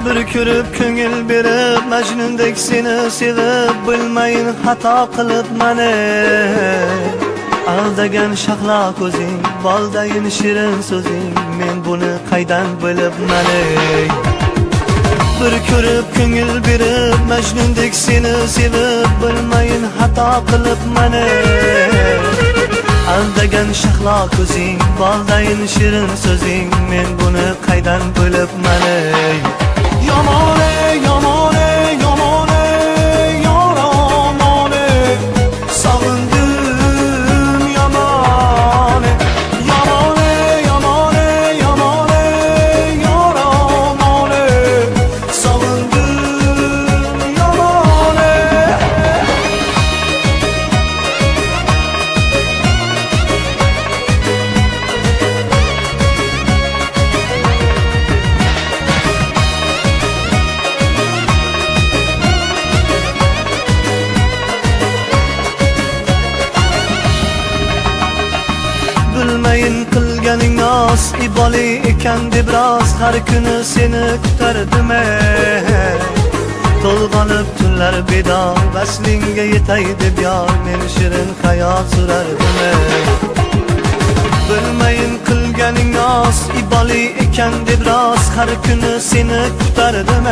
Bir ko'rib ko'ngil berib Majnundek seni sevib bilmayin xato qilib mani aldagan shahlo ko'zing boldayin shirin so'zing men buni qaydan bilib mani bir ko'rib ko'ngil berib Majnundek seni sevib bilmayin xato qilib mani aldagan shahlo ko'zing boldayin shirin so'zing men buni qaydan bilib mani yomon yomon yomon yoramon sog'indim yomon yomon yomon yomon yoramon sog'indim yomon bilmayin qilganing nos iboli ekan deb rost har kuni seni kutardim to'lg'anib tunlar bedor vaslingga yetay deb yor men shirin xayol surardim bilmayin qilganing nos iboli ekan deb rost har kuni seni kutardim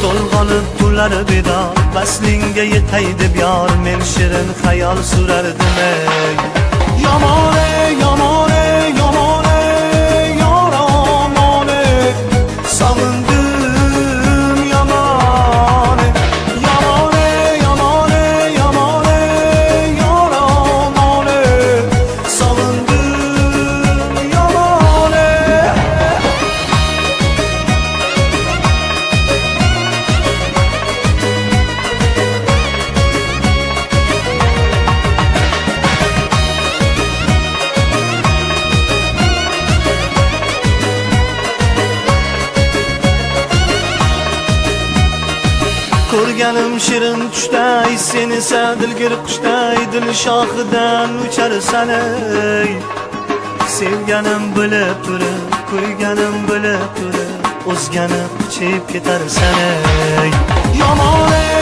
to'lg'anib tunlar bedor vaslingga yetay deb yor men shirin xayol surardim yomon yomon yomon yoramon sog'indim yomon yomon yomon yomon yoramon sog'indim yomon ko'rganim shirin tushday sen esa dilgir qushday dil shoxidan ucharsan ey sevganim bilib turib ko'rganim bilib turib o'zgani quchib ketarsan ey yomon